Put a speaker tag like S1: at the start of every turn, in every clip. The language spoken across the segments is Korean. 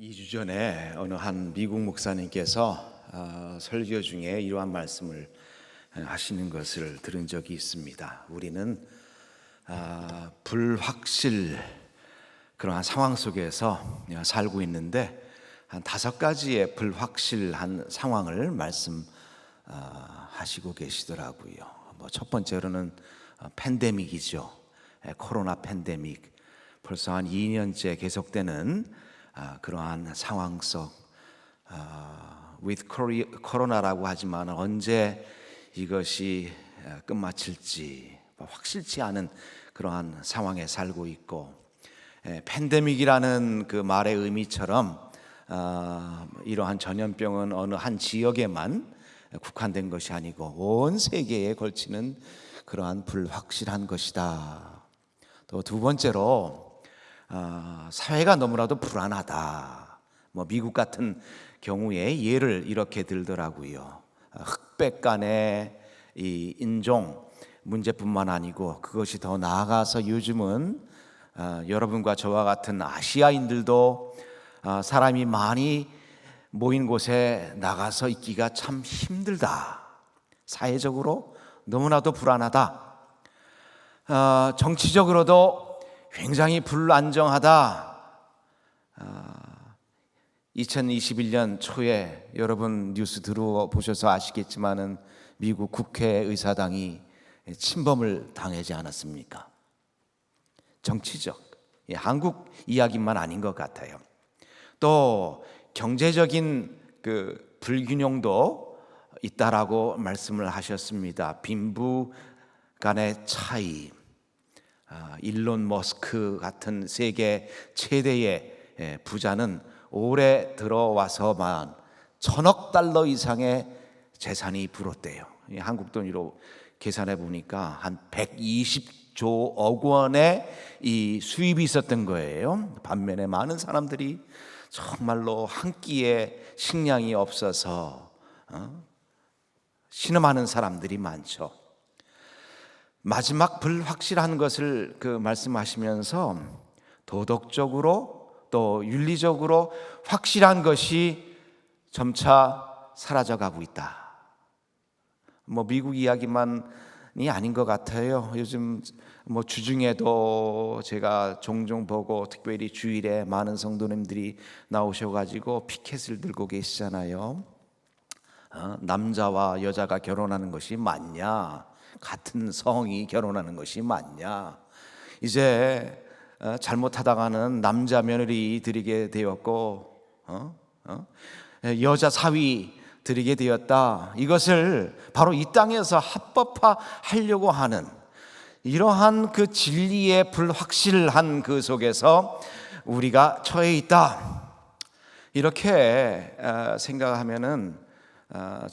S1: 2주 전에 어느 한 미국 목사님께서 설교 중에 이러한 말씀을 하시는 것을 들은 적이 있습니다. 우리는 불확실 그러한 상황 속에서 살고 있는데 한 5가지의 불확실한 상황을 말씀하시고 계시더라고요. 첫 번째로는 팬데믹이죠. 코로나 팬데믹. 벌써 한 2년째 계속되는 그러한 상황 속 with 코로나라고 하지만 언제 이것이 끝마칠지 확실치 않은 그러한 상황에 살고 있고, 팬데믹이라는 그 말의 의미처럼 이러한 전염병은 어느 한 지역에만 국한된 것이 아니고 온 세계에 걸치는 그러한 불확실한 것이다. 또 두 번째로 사회가 너무나도 불안하다. 미국 같은 경우에 예를 이렇게 들더라고요. 흑백 간의 이 인종 문제뿐만 아니고 그것이 더 나아가서 요즘은 여러분과 저와 같은 아시아인들도 사람이 많이 모인 곳에 나가서 있기가 참 힘들다. 사회적으로 너무나도 불안하다. 정치적으로도 굉장히 불안정하다. 2021년 초에 여러분 뉴스 들어보셔서 아시겠지만은 미국 국회의사당이 침범을 당하지 않았습니까? 정치적, 한국 이야기만 아닌 것 같아요. 또 경제적인 그 불균형도 있다라고 말씀을 하셨습니다. 빈부 간의 차이. 일론 머스크 같은 세계 최대의 부자는 올해 들어와서만 1,000억 달러 이상의 재산이 불었대요. 한국 돈으로 계산해 보니까 한 120조 원의 이 수입이 있었던 거예요. 반면에 많은 사람들이 정말로 한 끼에 식량이 없어서 신음하는 사람들이 많죠. 마지막 불확실한 것을 말씀하시면서 도덕적으로 또 윤리적으로 확실한 것이 점차 사라져가고 있다. 미국 이야기만이 아닌 것 같아요. 요즘 주중에도 제가 종종 보고 특별히 주일에 많은 성도님들이 나오셔가지고 피켓을 들고 계시잖아요. 남자와 여자가 결혼하는 것이 맞냐? 같은 성이 결혼하는 것이 맞냐? 이제 잘못하다가는 남자 며느리 드리게 되었고 여자 사위 드리게 되었다. 이것을 바로 이 땅에서 합법화하려고 하는 이러한 그 진리의 불확실한 그 속에서 우리가 처해 있다. 이렇게 생각하면은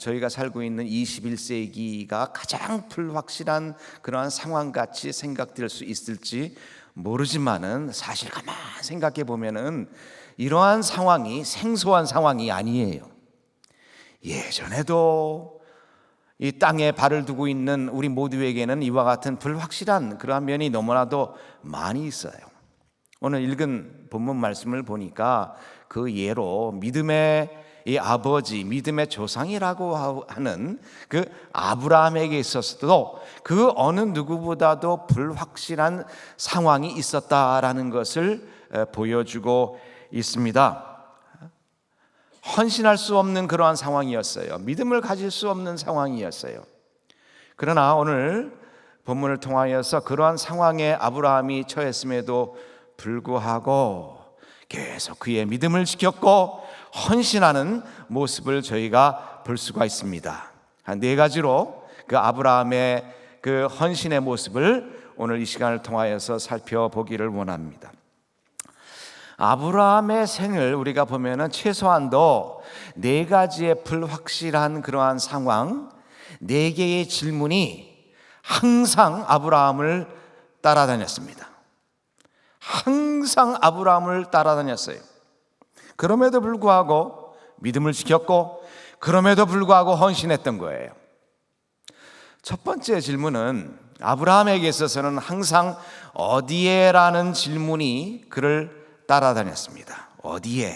S1: 저희가 살고 있는 21세기가 가장 불확실한 그러한 상황같이 생각될 수 있을지 모르지만은 사실 가만 생각해 보면은 이러한 상황이 생소한 상황이 아니에요. 예전에도 이 땅에 발을 두고 있는 우리 모두에게는 이와 같은 불확실한 그러한 면이 너무나도 많이 있어요. 오늘 읽은 본문 말씀을 보니까 그 예로 믿음의 이 아버지, 믿음의 조상이라고 하는 그 아브라함에게 있어서도 그 어느 누구보다도 불확실한 상황이 있었다라는 것을 보여주고 있습니다. 헌신할 수 없는 그러한 상황이었어요. 믿음을 가질 수 없는 상황이었어요. 그러나 오늘 본문을 통하여서 그러한 상황에 아브라함이 처했음에도 불구하고 계속 그의 믿음을 지켰고 헌신하는 모습을 저희가 볼 수가 있습니다. 한 4가지로 그 아브라함의 그 헌신의 모습을 오늘 이 시간을 통하여서 살펴보기를 원합니다. 아브라함의 생을 우리가 보면은 최소한도 4가지의 불확실한 그러한 상황, 4개의 질문이 항상 아브라함을 따라다녔습니다. 항상 아브라함을 따라다녔어요. 그럼에도 불구하고 믿음을 지켰고 그럼에도 불구하고 헌신했던 거예요. 첫 번째 질문은 아브라함에게 있어서는 항상 어디에라는 질문이 그를 따라다녔습니다. 어디에?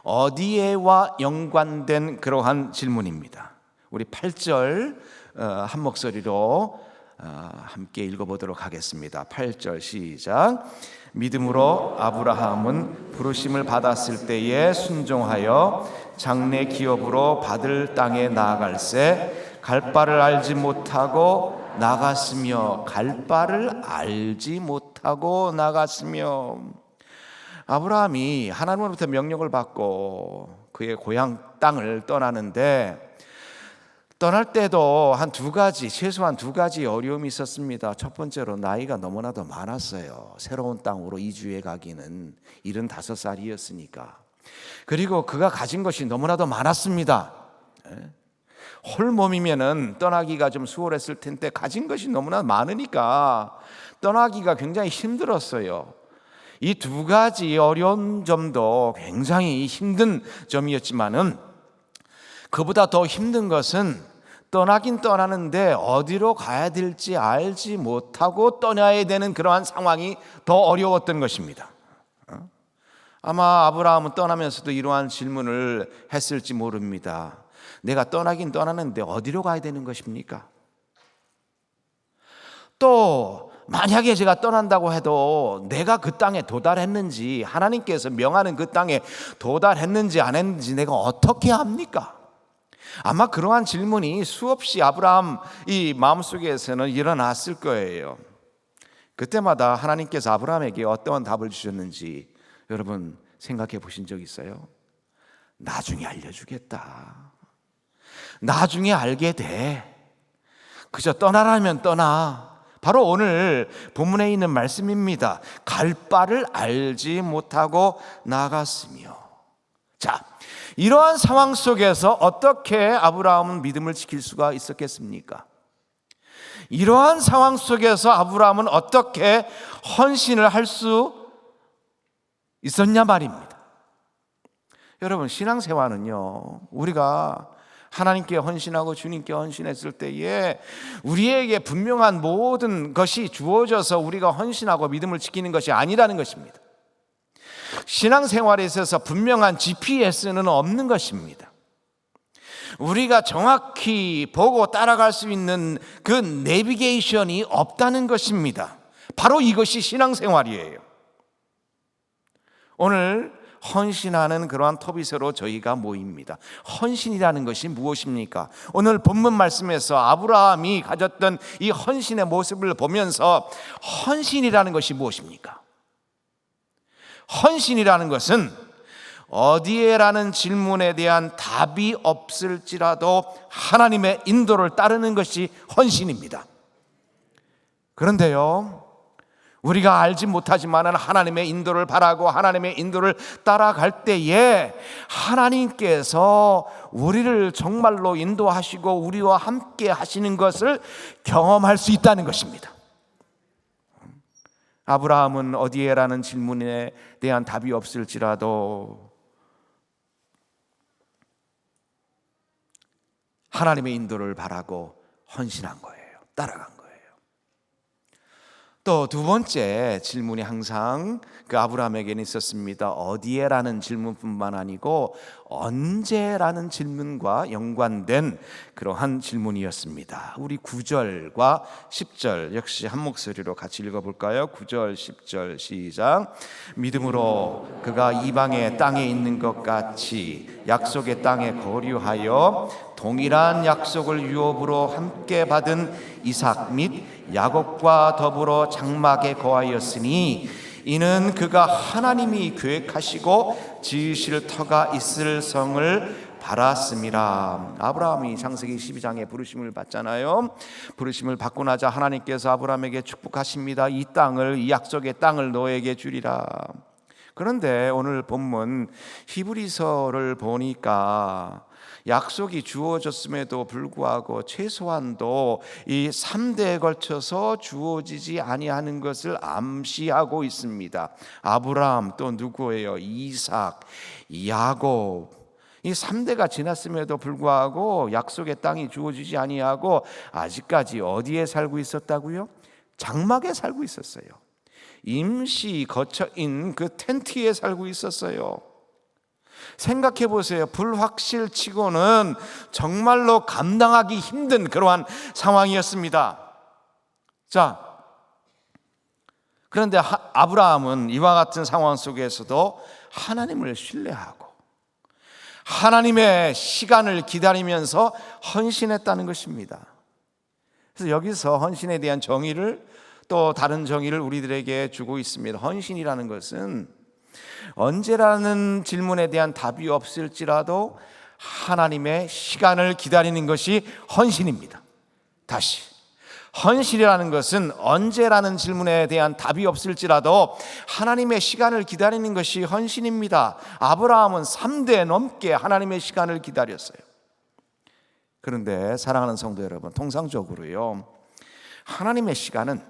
S1: 어디에와 연관된 그러한 질문입니다. 우리 8절 한 목소리로 함께 읽어보도록 하겠습니다. 8절 시작. 믿음으로 아브라함은 부르심을 받았을 때에 순종하여 장래 기업으로 받을 땅에 나아갈새 갈 바를 알지 못하고 나갔으며 갈 바를 알지 못하고 나갔으며. 아브라함이 하나님으로부터 명령을 받고 그의 고향 땅을 떠나는데 떠날 때도 최소한 두 가지 어려움이 있었습니다. 첫 번째로 나이가 너무나도 많았어요. 새로운 땅으로 이주해 가기는 75살이었으니까. 그리고 그가 가진 것이 너무나도 많았습니다. 홀몸이면은 떠나기가 좀 수월했을 텐데 가진 것이 너무나 많으니까 떠나기가 굉장히 힘들었어요. 이 두 가지 어려운 점도 굉장히 힘든 점이었지만은 그보다 더 힘든 것은 떠나긴 떠나는데 어디로 가야 될지 알지 못하고 떠나야 되는 그러한 상황이 더 어려웠던 것입니다. 아마 아브라함은 떠나면서도 이러한 질문을 했을지 모릅니다. 내가 떠나긴 떠나는데 어디로 가야 되는 것입니까? 또 만약에 제가 떠난다고 해도 내가 그 땅에 도달했는지, 하나님께서 명하는 그 땅에 도달했는지 안 했는지 내가 어떻게 합니까? 아마 그러한 질문이 수없이 아브라함 이 마음속에서는 일어났을 거예요. 그때마다 하나님께서 아브라함에게 어떠한 답을 주셨는지 여러분 생각해 보신 적 있어요? 나중에 알려주겠다. 나중에 알게 돼. 그저 떠나라면 떠나. 바로 오늘 본문에 있는 말씀입니다. 갈 바를 알지 못하고 나갔으며. 자, 이러한 상황 속에서 어떻게 아브라함은 믿음을 지킬 수가 있었겠습니까? 이러한 상황 속에서 아브라함은 어떻게 헌신을 할 수 있었냐 말입니다. 여러분, 신앙생활은요, 우리가 하나님께 헌신하고 주님께 헌신했을 때에 우리에게 분명한 모든 것이 주어져서 우리가 헌신하고 믿음을 지키는 것이 아니라는 것입니다. 신앙생활에 있어서 분명한 GPS는 없는 것입니다. 우리가 정확히 보고 따라갈 수 있는 그 내비게이션이 없다는 것입니다. 바로 이것이 신앙생활이에요. 오늘 헌신하는 그러한 토비서로 저희가 모입니다. 헌신이라는 것이 무엇입니까? 오늘 본문 말씀에서 아브라함이 가졌던 이 헌신의 모습을 보면서 헌신이라는 것이 무엇입니까? 헌신이라는 것은 어디에라는 질문에 대한 답이 없을지라도 하나님의 인도를 따르는 것이 헌신입니다. 그런데요, 우리가 알지 못하지만 하나님의 인도를 바라고 하나님의 인도를 따라갈 때에 하나님께서 우리를 정말로 인도하시고 우리와 함께 하시는 것을 경험할 수 있다는 것입니다. 아브라함은 어디에라는 질문에 대한 답이 없을지라도 하나님의 인도를 바라고 헌신한 거예요. 따라간 거예요. 또 두 번째 질문이 항상 그 아브라함에게는 있었습니다. 어디에라는 질문뿐만 아니고 언제라는 질문과 연관된 그러한 질문이었습니다. 우리 9절과 10절 역시 한 목소리로 같이 읽어볼까요? 9절 10절 시작. 믿음으로 그가 이방의 땅에 있는 것 같이 약속의 땅에 거류하여 동일한 약속을 유업으로 함께 받은 이삭 및 야곱과 더불어 장막에 거하였으니 이는 그가 하나님이 계획하시고 지으실 터가 있을 성을 바랐음이라. 아브라함이 창세기 12장에 부르심을 받잖아요. 부르심을 받고 나자 하나님께서 아브라함에게 축복하십니다. 이 땅을, 이 약속의 땅을 너에게 주리라. 그런데 오늘 본문 히브리서를 보니까 약속이 주어졌음에도 불구하고 최소한도 이 3대에 걸쳐서 주어지지 아니하는 것을 암시하고 있습니다. 아브라함 또 누구예요? 이삭, 야곱. 이 3대가 지났음에도 불구하고 약속의 땅이 주어지지 아니하고 아직까지 어디에 살고 있었다고요? 장막에 살고 있었어요. 임시 거처인 그 텐트에 살고 있었어요. 생각해 보세요. 불확실치고는 정말로 감당하기 힘든 그러한 상황이었습니다. 자, 그런데 아브라함은 이와 같은 상황 속에서도 하나님을 신뢰하고 하나님의 시간을 기다리면서 헌신했다는 것입니다. 그래서 여기서 헌신에 대한 정의를, 또 다른 정의를 우리들에게 주고 있습니다. 헌신이라는 것은 언제라는 질문에 대한 답이 없을지라도 하나님의 시간을 기다리는 것이 헌신입니다. 다시, 헌신이라는 것은 언제라는 질문에 대한 답이 없을지라도 하나님의 시간을 기다리는 것이 헌신입니다. 아브라함은 3대 넘게 하나님의 시간을 기다렸어요. 그런데 사랑하는 성도 여러분, 통상적으로요, 하나님의 시간은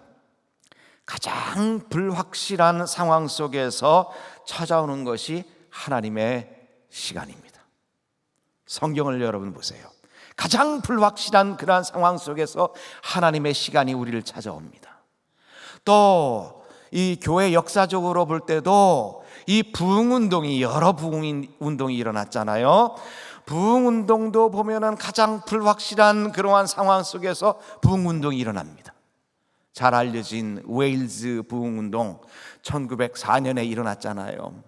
S1: 가장 불확실한 상황 속에서 찾아오는 것이 하나님의 시간입니다. 성경을 여러분 보세요. 가장 불확실한 그러한 상황 속에서 하나님의 시간이 우리를 찾아옵니다. 또 이 교회 역사적으로 볼 때도 이 부흥운동이, 여러 부흥운동이 일어났잖아요. 부흥운동도 보면은 가장 불확실한 그러한 상황 속에서 부흥운동이 일어납니다. 잘 알려진 웨일즈 부흥운동 1904년에 일어났잖아요.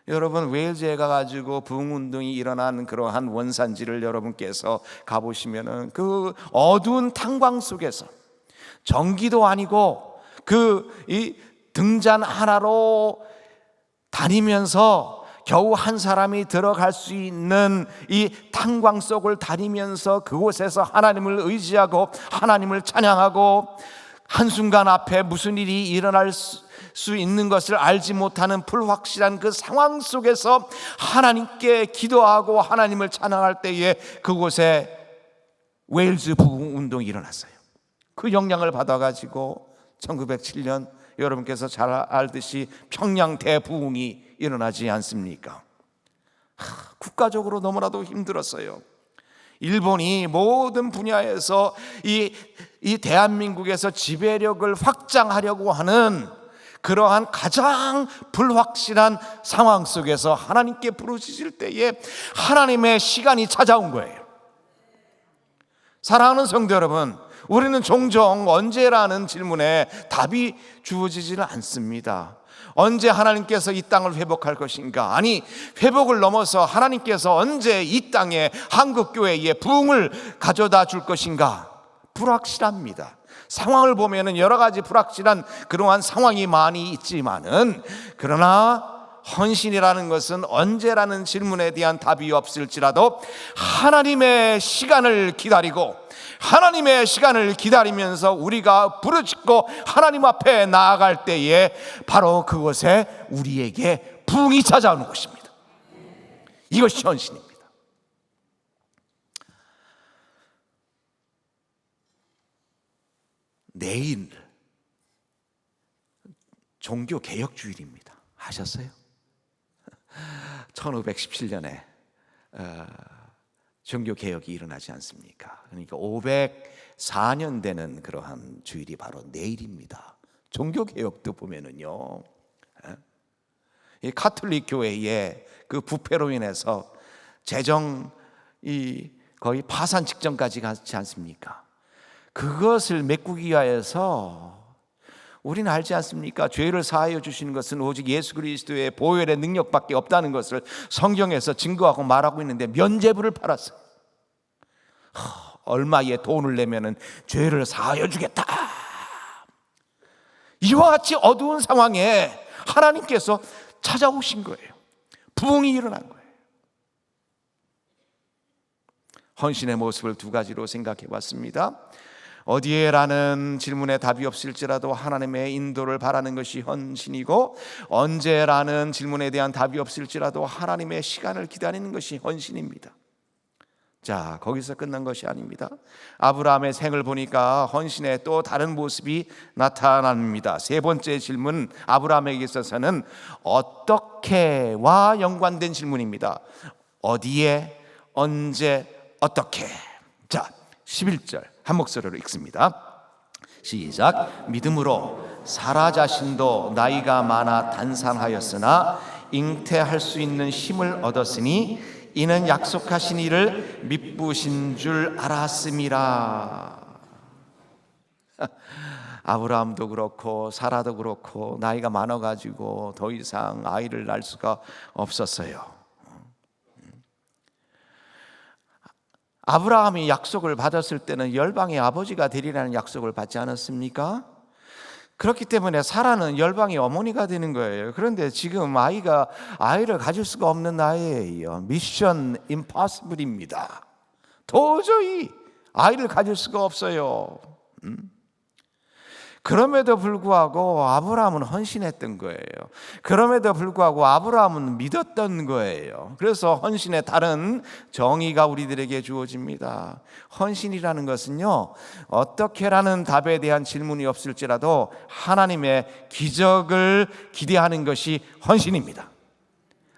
S1: 여러분, 웨일즈에 가가지고 부흥운동이 일어난 그러한 원산지를 여러분께서 가보시면은 그 어두운 탄광 속에서 전기도 아니고 이 등잔 하나로 다니면서 겨우 한 사람이 들어갈 수 있는 이 탄광 속을 다니면서 그곳에서 하나님을 의지하고 하나님을 찬양하고 한순간 앞에 무슨 일이 일어날 수 있는 것을 알지 못하는 불확실한 그 상황 속에서 하나님께 기도하고 하나님을 찬양할 때에 그곳에 웨일즈 부흥운동이 일어났어요. 그 영향을 받아가지고 1907년 여러분께서 잘 알듯이 평양 대부흥이 일어나지 않습니까? 국가적으로 너무나도 힘들었어요. 일본이 모든 분야에서 이 대한민국에서 지배력을 확장하려고 하는 그러한 가장 불확실한 상황 속에서 하나님께 부르짖을 때에 하나님의 시간이 찾아온 거예요. 사랑하는 성도 여러분, 우리는 종종 언제라는 질문에 답이 주어지지는 않습니다. 언제 하나님께서 이 땅을 회복할 것인가? 아니, 회복을 넘어서 하나님께서 언제 이 땅에 한국교회에 부흥을 가져다 줄 것인가? 불확실합니다. 상황을 보면은 여러 가지 불확실한 그러한 상황이 많이 있지만은, 그러나 헌신이라는 것은 언제라는 질문에 대한 답이 없을지라도 하나님의 시간을 기다리고 하나님의 시간을 기다리면서 우리가 부르짖고 하나님 앞에 나아갈 때에 바로 그곳에 우리에게 부흥이 찾아오는 것입니다. 이것이 헌신입니다. 내일 종교개혁주일입니다. 아셨어요? 1517년에 종교개혁이 일어나지 않습니까? 그러니까 504년 되는 그러한 주일이 바로 내일입니다. 종교개혁도 보면은요, 이 카톨릭 교회의 그 부패로 인해서 재정이 거의 파산 직전까지 갔지 않습니까? 그것을 메꾸기 위하여서 우리는 알지 않습니까? 죄를 사하여 주시는 것은 오직 예수 그리스도의 보혈의 능력밖에 없다는 것을 성경에서 증거하고 말하고 있는데 면죄부를 팔았어요. 얼마의 돈을 내면은 죄를 사하여 주겠다. 이와 같이 어두운 상황에 하나님께서 찾아오신 거예요. 부흥이 일어난 거예요. 헌신의 모습을 두 가지로 생각해 봤습니다. 어디에라는 질문에 답이 없을지라도 하나님의 인도를 바라는 것이 헌신이고, 언제라는 질문에 대한 답이 없을지라도 하나님의 시간을 기다리는 것이 헌신입니다. 자, 거기서 끝난 것이 아닙니다. 아브라함의 생을 보니까 헌신의 또 다른 모습이 나타납니다. 세 번째 질문, 아브라함에게 있어서는 어떻게와 연관된 질문입니다. 어디에, 언제, 어떻게. 자, 11절 한 목소리로 읽습니다. 시작. 믿음으로 사라 자신도 나이가 많아 단산하였으나 잉태할 수 있는 힘을 얻었으니 이는 약속하신 이를 미쁘신 줄 알았음이라. 아브라함도 그렇고 사라도 그렇고 나이가 많아가지고 더 이상 아이를 낳을 수가 없었어요. 아브라함이 약속을 받았을 때는 열방의 아버지가 되리라는 약속을 받지 않았습니까? 그렇기 때문에 사라는 열방의 어머니가 되는 거예요. 그런데 지금 아이를 가질 수가 없는 나이에요. 미션 임파서블입니다. 도저히 아이를 가질 수가 없어요. 그럼에도 불구하고 아브라함은 헌신했던 거예요. 그럼에도 불구하고 아브라함은 믿었던 거예요. 그래서 헌신의 다른 정의가 우리들에게 주어집니다. 헌신이라는 것은요, 어떻게라는 답에 대한 질문이 없을지라도 하나님의 기적을 기대하는 것이 헌신입니다.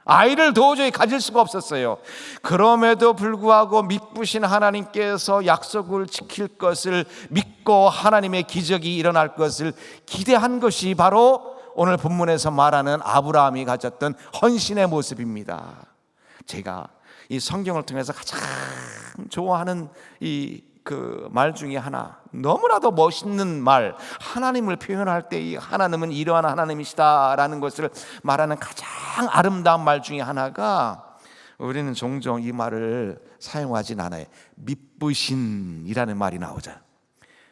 S1: 아이를 도저히 가질 수가 없었어요. 그럼에도 불구하고 미쁘신 하나님께서 약속을 지킬 것을 믿고 하나님의 기적이 일어날 것을 기대한 것이 바로 오늘 본문에서 말하는 아브라함이 가졌던 헌신의 모습입니다. 제가 이 성경을 통해서 가장 좋아하는 그 말 중에 하나, 너무나도 멋있는 말, 하나님을 표현할 때 이 하나님은 이러한 하나님이시다라는 것을 말하는 가장 아름다운 말 중에 하나가, 우리는 종종 이 말을 사용하진 않아요. 미쁘신이라는 말이 나오잖아요.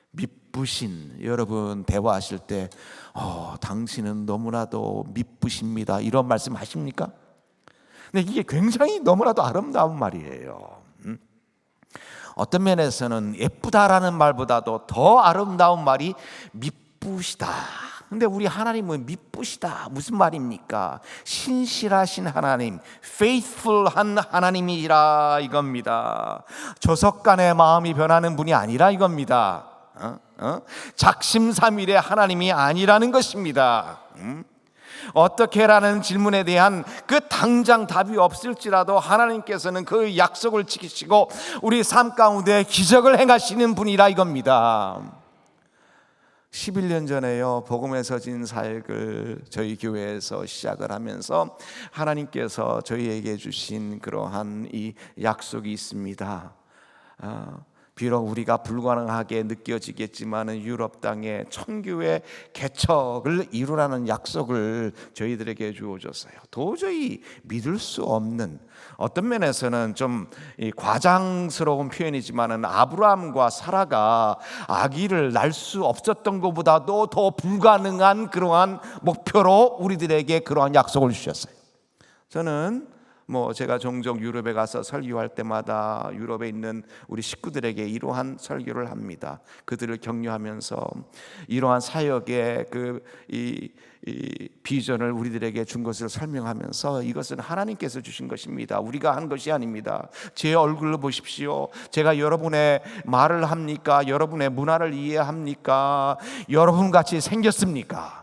S1: 미쁘신. 여러분 대화하실 때 당신은 너무나도 미쁘십니다, 이런 말씀 하십니까? 근데 이게 굉장히 너무나도 아름다운 말이에요. 어떤 면에서는 예쁘다라는 말보다도 더 아름다운 말이 미쁘시다. 근데 우리 하나님은 미쁘시다 무슨 말입니까? 신실하신 하나님, faithful한 하나님이라 이겁니다. 조석간의 마음이 변하는 분이 아니라 이겁니다. 작심삼일의 하나님이 아니라는 것입니다. 어떻게라는 질문에 대한 그 당장 답이 없을지라도 하나님께서는 그 약속을 지키시고 우리 삶 가운데 기적을 행하시는 분이라 이겁니다. 11년 전에요, 복음의 서진 사역을 저희 교회에서 시작을 하면서 하나님께서 저희에게 주신 그러한 이 약속이 있습니다. 비록 우리가 불가능하게 느껴지겠지만 유럽 땅에 천교회 개척을 이루라는 약속을 저희들에게 주어졌어요. 도저히 믿을 수 없는, 어떤 면에서는 좀 과장스러운 표현이지만 아브라함과 사라가 아기를 낳을 수 없었던 것보다도 더 불가능한 그러한 목표로 우리들에게 그러한 약속을 주셨어요. 저는 제가 종종 유럽에 가서 설교할 때마다 유럽에 있는 우리 식구들에게 이러한 설교를 합니다. 그들을 격려하면서 이러한 사역의 이 비전을 우리들에게 준 것을 설명하면서, 이것은 하나님께서 주신 것입니다. 우리가 한 것이 아닙니다. 제 얼굴을 보십시오. 제가 여러분의 말을 합니까? 여러분의 문화를 이해합니까? 여러분같이 생겼습니까?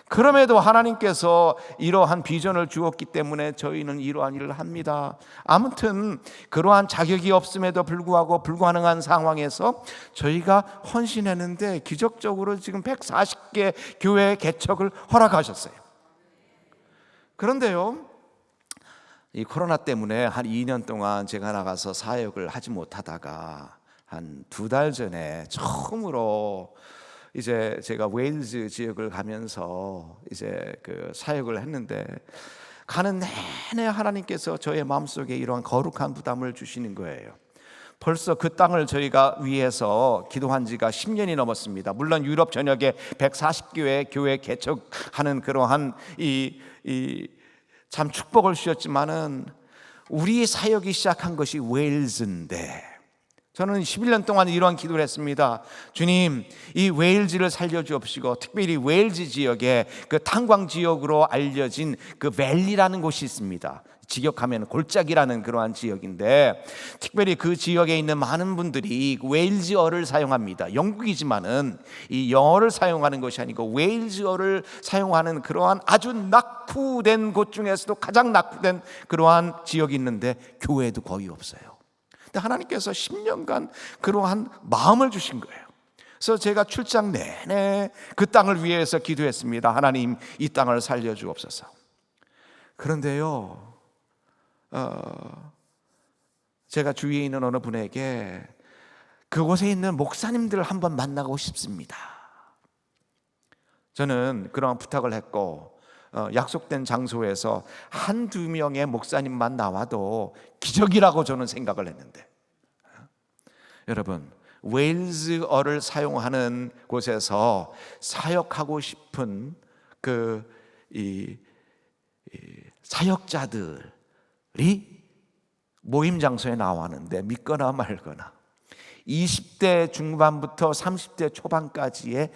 S1: 그럼에도 하나님께서 이러한 비전을 주었기 때문에 저희는 이러한 일을 합니다. 아무튼 그러한 자격이 없음에도 불구하고 불가능한 상황에서 저희가 헌신했는데 기적적으로 지금 140개 교회 개척을 허락하셨어요. 그런데요, 이 코로나 때문에 한 2년 동안 제가 나가서 사역을 하지 못하다가 한 2달 전에 처음으로 이제 제가 웨일즈 지역을 가면서 이제 그 사역을 했는데, 가는 내내 하나님께서 저의 마음속에 이러한 거룩한 부담을 주시는 거예요. 벌써 그 땅을 저희가 위해서 기도한 지가 10년이 넘었습니다. 물론 유럽 전역에 140교회 교회 개척하는 그러한 참 축복을 주셨지만은 우리 사역이 시작한 것이 웨일즈인데, 저는 11년 동안 이러한 기도를 했습니다. 주님, 이 웨일즈를 살려주옵시고, 특별히 웨일즈 지역에 그 탄광 지역으로 알려진 그 밸리라는 곳이 있습니다. 직역하면 골짜기라는 그러한 지역인데, 특별히 그 지역에 있는 많은 분들이 웨일즈어를 사용합니다. 영국이지만은 이 영어를 사용하는 것이 아니고 웨일즈어를 사용하는 그러한 아주 낙후된 곳 중에서도 가장 낙후된 그러한 지역이 있는데 교회도 거의 없어요. 근데 하나님께서 10년간 그러한 마음을 주신 거예요. 그래서 제가 출장 내내 그 땅을 위해서 기도했습니다. 하나님, 이 땅을 살려주옵소서. 그런데요, 제가 주위에 있는 어느 분에게 그곳에 있는 목사님들을 한번 만나고 싶습니다. 저는 그런 부탁을 했고, 약속된 장소에서 한두 명의 목사님만 나와도 기적이라고 저는 생각을 했는데, 여러분, 웨일즈어를 사용하는 곳에서 사역하고 싶은 사역자들이 모임 장소에 나왔는데, 믿거나 말거나 20대 중반부터 30대 초반까지의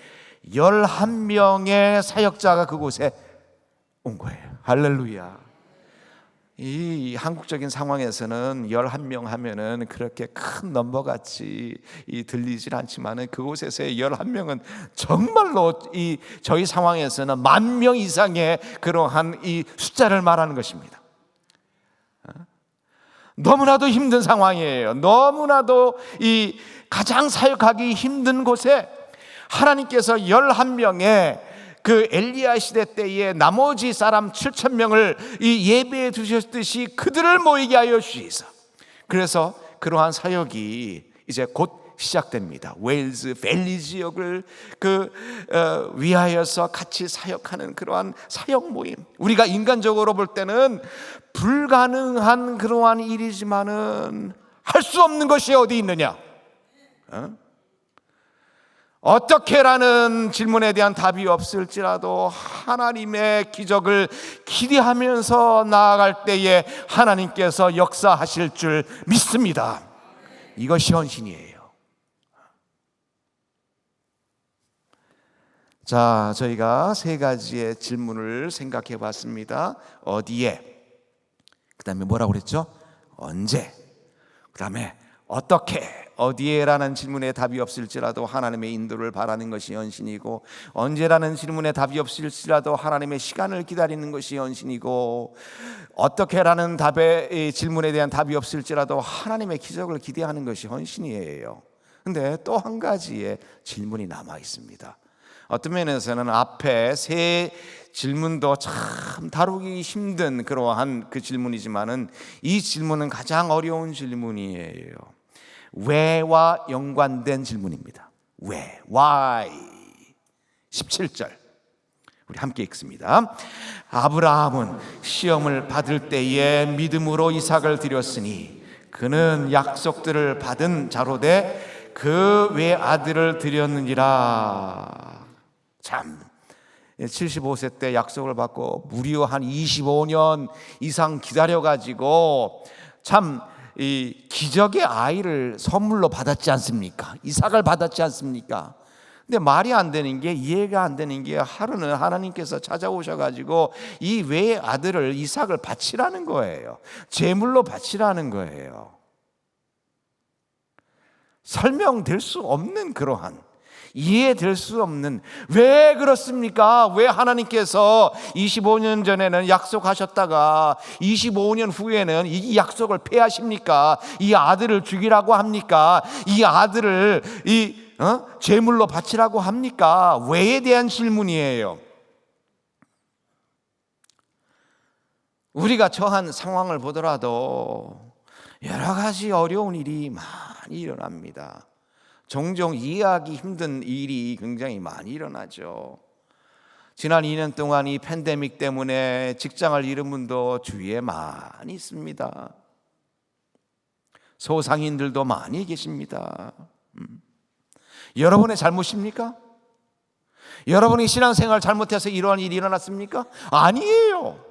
S1: 11명의 사역자가 그곳에 온 거예요. 할렐루야. 이 한국적인 상황에서는 11명 하면은 그렇게 큰 넘버같이 들리질 않지만은 그곳에서의 11명은 정말로 저희 상황에서는 10,000명 이상의 그러한 이 숫자를 말하는 것입니다. 너무나도 힘든 상황이에요. 너무나도 이 가장 사역하기 힘든 곳에 하나님께서 11명의 그 엘리야 시대 때에 나머지 사람 7,000명을 이 예배에 두셨듯이 그들을 모이게 하여 주시사. 그래서 그러한 사역이 이제 곧 시작됩니다. 웨일즈 밸리 지역을 위하여서 같이 사역하는 그러한 사역 모임. 우리가 인간적으로 볼 때는 불가능한 그러한 일이지만은 할 수 없는 것이 어디 있느냐? 어떻게라는 질문에 대한 답이 없을지라도 하나님의 기적을 기대하면서 나아갈 때에 하나님께서 역사하실 줄 믿습니다. 이것이 헌신이에요. 자, 저희가 세 가지의 질문을 생각해 봤습니다. 어디에? 그 다음에 뭐라고 그랬죠? 언제? 그 다음에 어떻게? 어디에라는 질문에 답이 없을지라도 하나님의 인도를 바라는 것이 헌신이고, 언제라는 질문에 답이 없을지라도 하나님의 시간을 기다리는 것이 헌신이고, 어떻게라는 질문에 대한 답이 없을지라도 하나님의 기적을 기대하는 것이 헌신이에요. 근데 또 한 가지의 질문이 남아 있습니다. 어떤 면에서는 앞에 세 질문도 참 다루기 힘든 그러한 그 질문이지만은 이 질문은 가장 어려운 질문이에요. 왜와 연관된 질문입니다. 왜? Why? 17절 우리 함께 읽습니다. 아브라함은 시험을 받을 때에 믿음으로 이삭을 드렸으니 그는 약속들을 받은 자로되 그 외아들을 드렸느니라. 참, 75세 때 약속을 받고 무려 한 25년 이상 기다려가지고 참 이 기적의 아이를 선물로 받았지 않습니까? 이삭을 받았지 않습니까? 근데 말이 안 되는 게, 이해가 안 되는 게, 하루는 하나님께서 찾아오셔가지고 이 외의 아들을, 이삭을 바치라는 거예요. 제물로 바치라는 거예요. 설명될 수 없는 그러한, 이해될 수 없는, 왜 그렇습니까? 왜 하나님께서 25년 전에는 약속하셨다가 25년 후에는 이 약속을 폐하십니까? 이 아들을 죽이라고 합니까? 이 아들을 제물로 바치라고 합니까? 왜에 대한 질문이에요. 우리가 처한 상황을 보더라도 여러 가지 어려운 일이 많이 일어납니다. 종종 이해하기 힘든 일이 굉장히 많이 일어나죠. 지난 2년 동안 이 팬데믹 때문에 직장을 잃은 분도 주위에 많이 있습니다. 소상인들도 많이 계십니다. 여러분의 잘못입니까? 여러분이 신앙생활 잘못해서 이러한 일이 일어났습니까? 아니에요.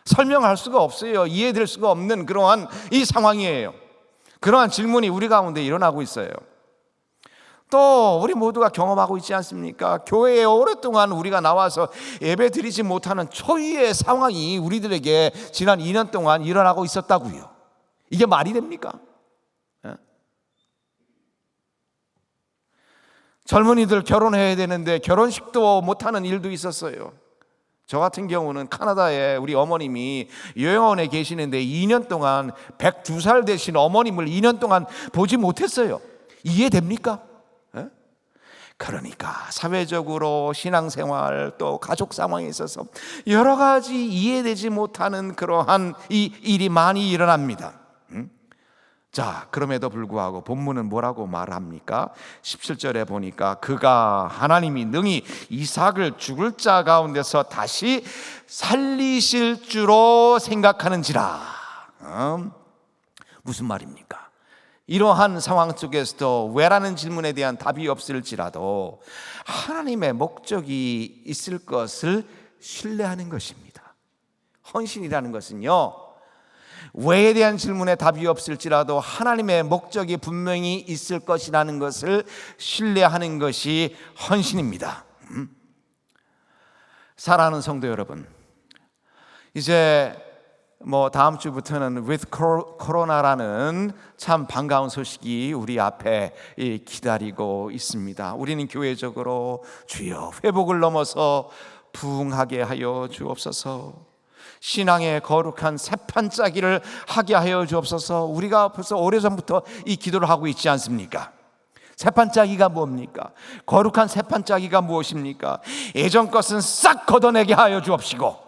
S1: 설명할 수가 없어요. 이해될 수가 없는 그러한 이 상황이에요. 그러한 질문이 우리 가운데 일어나고 있어요. 또 우리 모두가 경험하고 있지 않습니까? 교회에 오랫동안 우리가 나와서 예배 드리지 못하는 초유의 상황이 우리들에게 지난 2년 동안 일어나고 있었다고요. 이게 말이 됩니까? 젊은이들 결혼해야 되는데 결혼식도 못하는 일도 있었어요. 저 같은 경우는 카나다에 우리 어머님이 요양원에 계시는데 2년 동안 102살 되신 어머님을 2년 동안 보지 못했어요. 이해됩니까? 그러니까 사회적으로 신앙생활 또 가족 상황에 있어서 여러 가지 이해되지 못하는 그러한 이 일이 많이 일어납니다. 자, 그럼에도 불구하고 본문은 뭐라고 말합니까? 17절에 보니까 그가 하나님이 능히 이삭을 죽을 자 가운데서 다시 살리실 줄로 생각하는지라. 무슨 말입니까? 이러한 상황 속에서도 왜라는 질문에 대한 답이 없을지라도 하나님의 목적이 있을 것을 신뢰하는 것입니다. 헌신이라는 것은요, 왜에 대한 질문에 답이 없을지라도 하나님의 목적이 분명히 있을 것이라는 것을 신뢰하는 것이 헌신입니다. 사랑하는 성도 여러분, 이제 다음 주부터는 with 코로나라는 참 반가운 소식이 우리 앞에 기다리고 있습니다. 우리는 교회적으로 주여 회복을 넘어서 부흥하게 하여 주옵소서, 신앙의 거룩한 새판짜기를 하게 하여 주옵소서. 우리가 벌써 오래전부터 이 기도를 하고 있지 않습니까? 새판짜기가 뭡니까? 거룩한 새판짜기가 무엇입니까? 예전 것은 싹 걷어내게 하여 주옵시고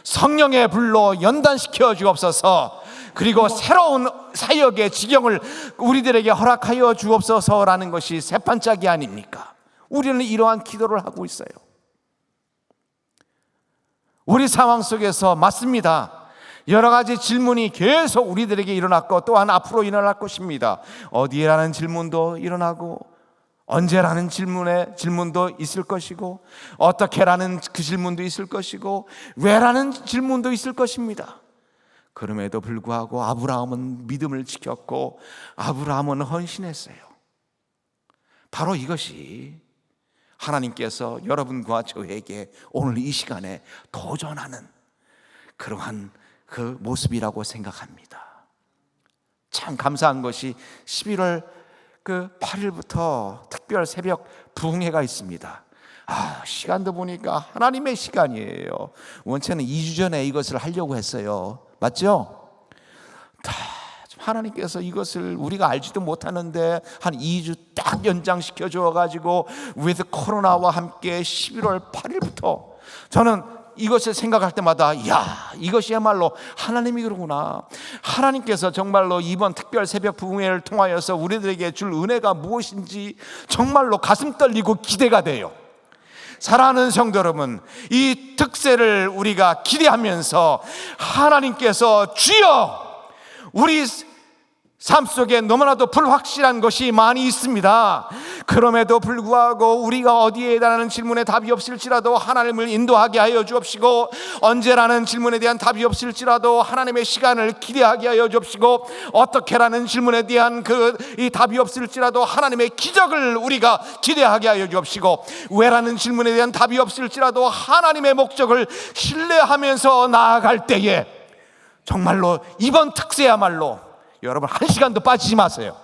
S1: 성령의 불로 연단시켜 주옵소서. 그리고 새로운 사역의 지경을 우리들에게 허락하여 주옵소서라는 것이 새판짜기 아닙니까? 우리는 이러한 기도를 하고 있어요. 우리 상황 속에서 맞습니다. 여러 가지 질문이 계속 우리들에게 일어났고 또한 앞으로 일어날 것입니다. 어디에라는 질문도 일어나고 언제라는 질문도 있을 것이고 어떻게라는 그 질문도 있을 것이고 왜라는 질문도 있을 것입니다. 그럼에도 불구하고 아브라함은 믿음을 지켰고 아브라함은 헌신했어요. 바로 이것이 하나님께서 여러분과 저에게 오늘 이 시간에 도전하는 그러한 그 모습이라고 생각합니다. 참 감사한 것이 11월 8일부터 특별 새벽 부흥회가 있습니다. 시간도 보니까 하나님의 시간이에요. 원체는 2주 전에 이것을 하려고 했어요. 맞죠? 하나님께서 이것을 우리가 알지도 못하는데 한 2주 딱 연장시켜 주어가지고 with 코로나와 함께 11월 8일부터 저는 이것을 생각할 때마다 이것이야말로 하나님이 그러구나. 하나님께서 정말로 이번 특별 새벽 부흥회를 통하여서 우리들에게 줄 은혜가 무엇인지 정말로 가슴 떨리고 기대가 돼요. 사랑하는 성도 여러분, 이 특세를 우리가 기대하면서 하나님께서 주여, 우리 삶 속에 너무나도 불확실한 것이 많이 있습니다. 그럼에도 불구하고 우리가 어디에 라는 질문에 답이 없을지라도 하나님을 인도하게 하여 주옵시고 언제라는 질문에 대한 답이 없을지라도 하나님의 시간을 기대하게 하여 주옵시고 어떻게라는 질문에 대한 이 답이 없을지라도 하나님의 기적을 우리가 기대하게 하여 주옵시고 왜라는 질문에 대한 답이 없을지라도 하나님의 목적을 신뢰하면서 나아갈 때에 정말로 이번 특세야말로 여러분 한 시간도 빠지지 마세요.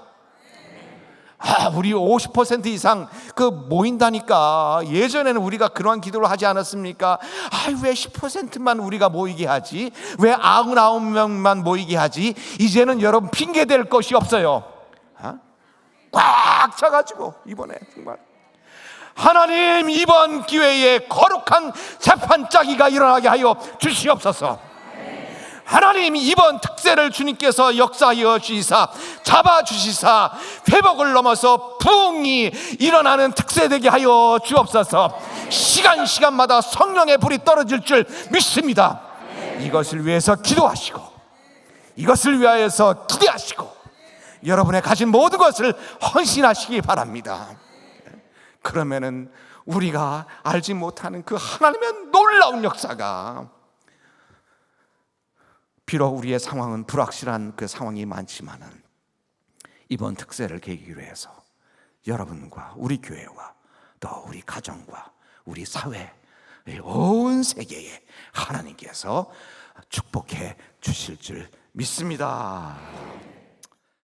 S1: 우리 50% 이상 모인다니까. 예전에는 우리가 그러한 기도를 하지 않았습니까? 왜 10%만 우리가 모이게 하지? 왜 99명만 모이게 하지? 이제는 여러분 핑계 댈 것이 없어요. 꽉 차가지고 이번에 정말 하나님 이번 기회에 거룩한 재판짜기가 일어나게 하여 주시옵소서. 하나님 이번 특세를 주님께서 역사하여 주시사 잡아주시사 회복을 넘어서 부흥이 일어나는 특세 되게 하여 주옵소서. 시간마다 성령의 불이 떨어질 줄 믿습니다. 이것을 위해서 기도하시고 이것을 위하여서 기대하시고 여러분의 가진 모든 것을 헌신하시기 바랍니다. 그러면은 우리가 알지 못하는 그 하나님의 놀라운 역사가, 비록 우리의 상황은 불확실한 그 상황이 많지만은 이번 특세를 계기로 해서 여러분과 우리 교회와 또 우리 가정과 우리 사회, 온 세계에 하나님께서 축복해 주실 줄 믿습니다.